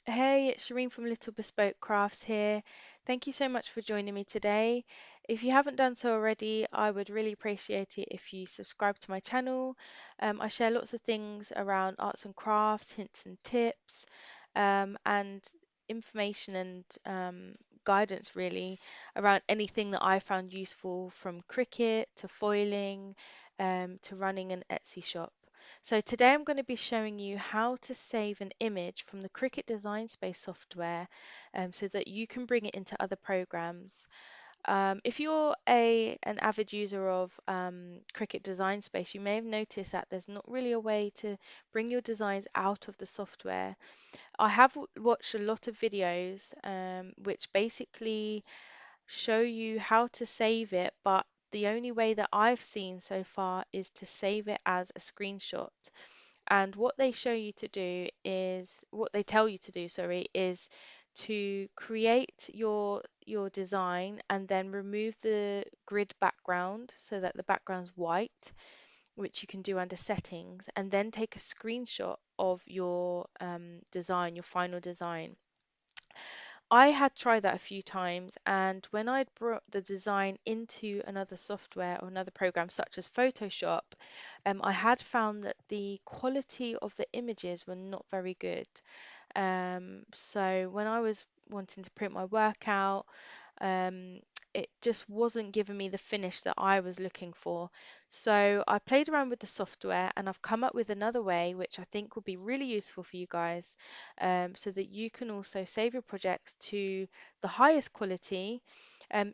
Hey, it's Shireen from Little Bespoke Crafts here. Thank you so much for joining me today. If you haven't done so already, I would really appreciate it if you subscribe to my channel. I share lots of things around arts and crafts, hints and tips, and information and guidance really around anything that I found useful from Cricut to foiling to running an Etsy shop. So today I'm going to be showing you how to save an image from the Cricut Design Space software so that you can bring it into other programs. If you're an avid user of Cricut Design Space, you may have noticed that there's not really a way to bring your designs out of the software. I have watched a lot of videos which basically show you how to save it, but the only way that I've seen so far is to save it as a screenshot. And what they show you to do is, what they tell you to do, sorry, is to create your design and then remove the grid background so that the background's white, which you can do under settings, and then take a screenshot of your design, your final design. I had tried that a few times, and when I'd brought the design into another software or another program, such as Photoshop, I had found that the quality of the images were not very good. So when I was wanting to print my work out, um, it just wasn't giving me the finish that I was looking for. So I played around with the software and I've come up with another way which I think will be really useful for you guys, so that you can also save your projects to the highest quality.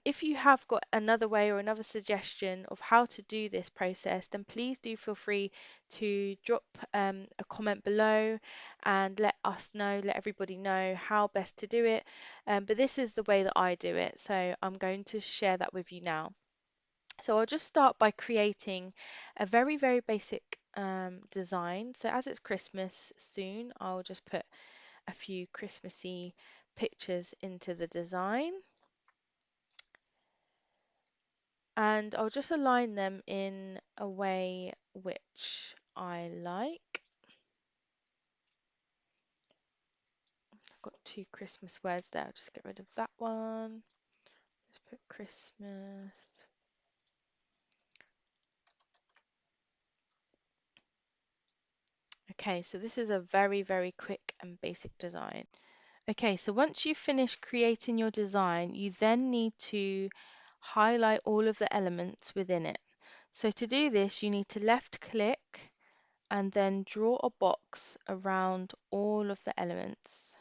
If you have got another way or another suggestion of how to do this process, then please do feel free to drop a comment below and let us know, let everybody know how best to do it. But this is the way that I do it, so I'm going to share that with you now. So I'll just start by creating a very, very basic design. So as it's Christmas soon, I'll just put a few Christmassy pictures into the design. And I'll just align them in a way which I like. I've got two Christmas words there. I'll just get rid of that one. Just put Christmas. Okay, so this is a very, very quick and basic design. Okay, so once you've finished creating your design, you then need to highlight all of the elements within it. So to do this, you need to left click and then draw a box around all of the elements.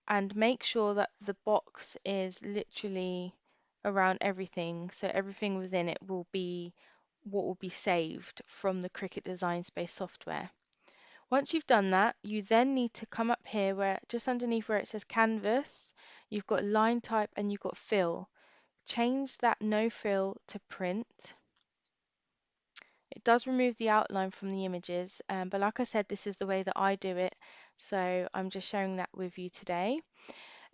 And make sure that the box is literally around everything, so everything within it will be what will be saved from the Cricut Design Space software. Once you've done that, you then need to come up here where just underneath where it says canvas, you've got line type and you've got fill. Change that no fill to print. It does remove the outline from the images, but like I said, this is the way that I do it, so I'm just sharing that with you today.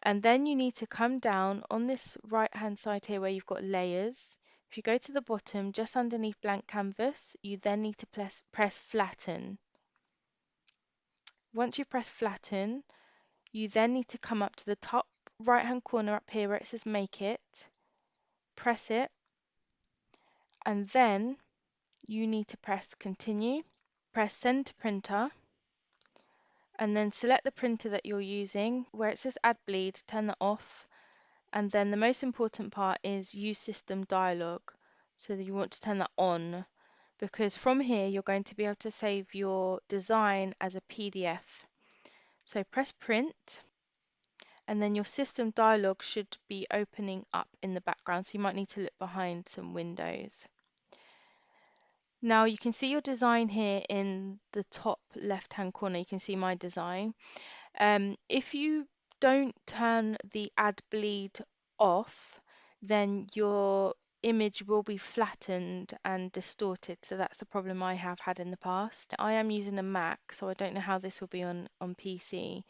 And then you need to come down on this right hand side here where you've got layers. If you go to the bottom, just underneath blank canvas, you then need to press flatten. Once you press flatten, you then need to come up to the top right hand corner up here where it says make it, press it, and then you need to press continue, press send to printer, and then select the printer that you're using. Where it says add bleed, turn that off, and then the most important part is use system dialog. So that you want to turn that on, because from here you're going to be able to save your design as a PDF. So press print, and then your system dialog should be opening up in the background, so you might need to look behind some windows. Now you can see your design here in the top left hand corner. You can see my design. If you don't turn the add bleed off, then your image will be flattened and distorted. So that's the problem I have had in the past. I am using a Mac, so I don't know how this will be on PC.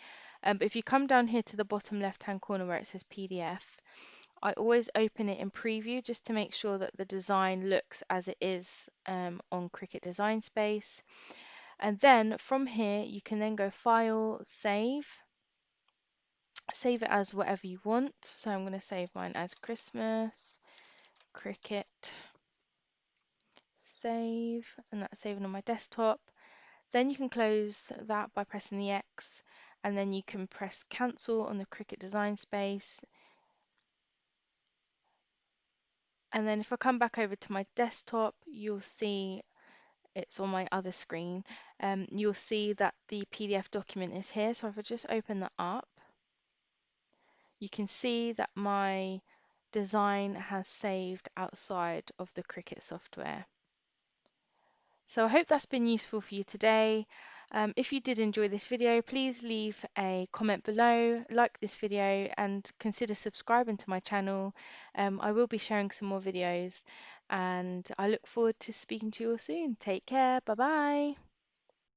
But if you come down here to the bottom left hand corner where it says PDF, I always open it in preview just to make sure that the design looks as it is on Cricut Design Space. And then from here, you can then go File, Save. save it as whatever you want. So I'm going to save mine as Christmas, Cricut, save, and that's saving on my desktop. Then you can close that by pressing the X, and then you can press cancel on the Cricut Design Space. And then if I come back over to my desktop, you'll see it's on my other screen. You'll see that the PDF document is here. So if I just open that up, you can see that my design has saved outside of the Cricut software. So I hope that's been useful for you today. If you did enjoy this video, please leave a comment below, like this video, and consider subscribing to my channel. I will be sharing some more videos, and I look forward to speaking to you all soon. Take care. Bye bye.